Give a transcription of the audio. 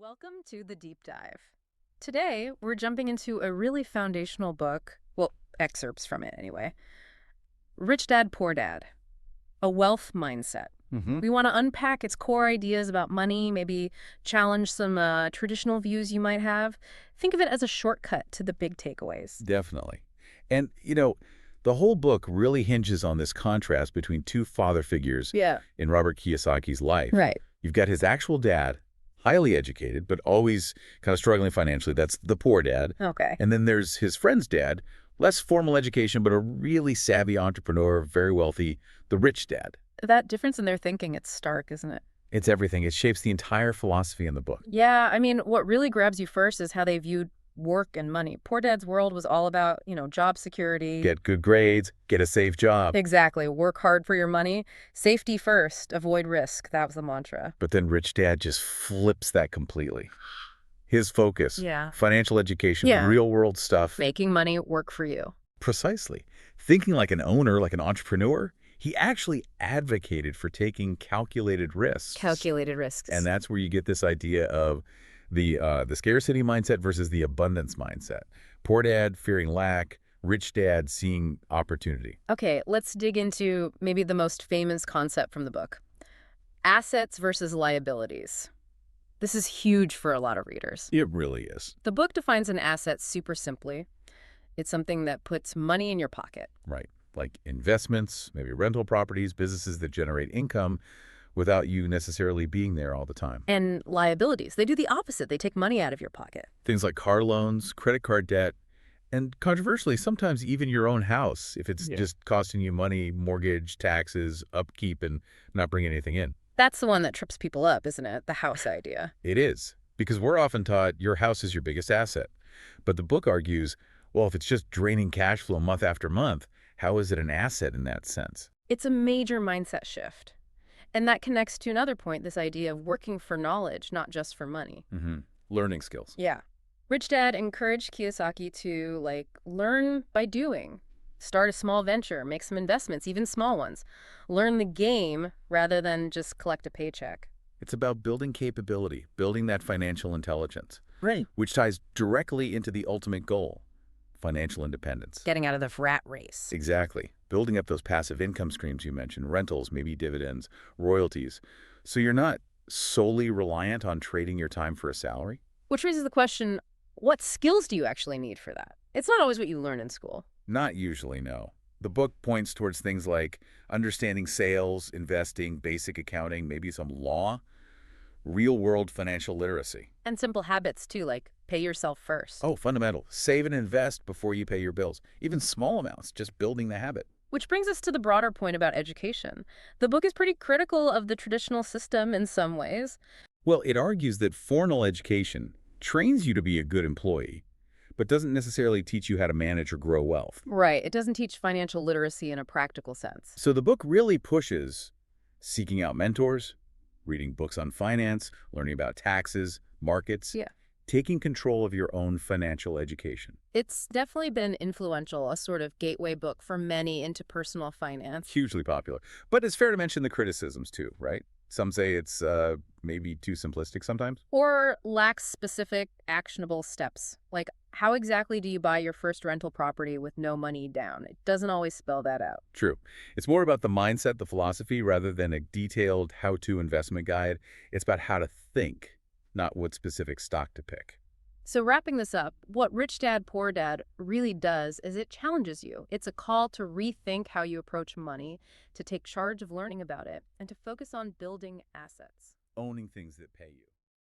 Welcome to the deep dive. Today, we're jumping into a really foundational book, well, excerpts from it anyway. Rich Dad, Poor Dad, A Wealth Mindset. We want to unpack its core ideas about money, maybe challenge some traditional views you might have. Think of it as a shortcut to the big takeaways. Definitely. And, the whole book really hinges on this contrast between two father figures Yeah. in Robert Kiyosaki's life. Right. You've got his actual dad, highly educated, but always kind of struggling financially. That's the poor dad. Okay. And then there's his friend's dad, less formal education, but a really savvy entrepreneur, very wealthy, the rich dad. That difference in their thinking, it's stark, isn't it? It's everything. It shapes the entire philosophy in the book. Yeah, I mean, what really grabs you first is how they viewed work and money. Poor Dad's world was all about, job security. Get good grades, get a safe job. Exactly. Work hard for your money. Safety first. Avoid risk. That was the mantra. But then rich dad just flips that completely. His focus, Yeah. financial education, Yeah. real world stuff. Making money work for you. Precisely. Thinking like an owner, like an entrepreneur, he actually advocated for taking calculated risks. Calculated risks. And that's where you get this idea of the scarcity mindset versus the abundance mindset. Poor dad fearing lack, rich dad seeing opportunity. Okay, let's dig into maybe the most famous concept from the book. Assets versus liabilities. This is huge for a lot of readers. It really is. The book defines an asset super simply. It's something that puts money in your pocket. Right. Like investments, maybe rental properties, businesses that generate income without you necessarily being there all the time. And liabilities, they do the opposite. They take money out of your pocket. Things like car loans, credit card debt, and controversially, sometimes even your own house, if it's just costing you money, mortgage, taxes, upkeep, and not bringing anything in. That's the one that trips people up, isn't it? The house idea. It is, because we're often taught your house is your biggest asset. But the book argues, well, if it's just draining cash flow month after month, how is it an asset in that sense? It's a major mindset shift. And that connects to another point, this idea of working for knowledge, not just for money. Learning skills. Yeah. Rich Dad encouraged Kiyosaki to, learn by doing. Start a small venture, make some investments, even small ones. Learn the game rather than just collect a paycheck. It's about building capability, building that financial intelligence. Right. Which ties directly into the ultimate goal, financial independence. Getting out of the rat race. Exactly. Building up those passive income streams you mentioned, rentals, maybe dividends, royalties. So you're not solely reliant on trading your time for a salary. Which raises the question, what skills do you actually need for that? It's not always what you learn in school. Not usually, no. The book points towards things like understanding sales, investing, basic accounting, maybe some law, real-world financial literacy. And simple habits, too, like pay yourself first. Oh, fundamental. Save and invest before you pay your bills. Even small amounts, just building the habit. Which brings us to the broader point about education. The book is pretty critical of the traditional system in some ways. Well, it argues that formal education trains you to be a good employee, but doesn't necessarily teach you how to manage or grow wealth. Right. It doesn't teach financial literacy in a practical sense. So the book really pushes seeking out mentors, reading books on finance, learning about taxes, markets, taking control of your own financial education. It's definitely been influential, a sort of gateway book for many into personal finance. Hugely popular. But it's fair to mention the criticisms too, right? Some say it's maybe too simplistic sometimes. Or lacks specific actionable steps. Like, how exactly do you buy your first rental property with no money down? It doesn't always spell that out. True. It's more about the mindset, the philosophy, rather than a detailed how-to investment guide. It's about how to think, not what specific stock to pick. So wrapping this up, what Rich Dad, Poor Dad really does is it challenges you. It's a call to rethink how you approach money, to take charge of learning about it, and to focus on building assets. Owning things that pay you.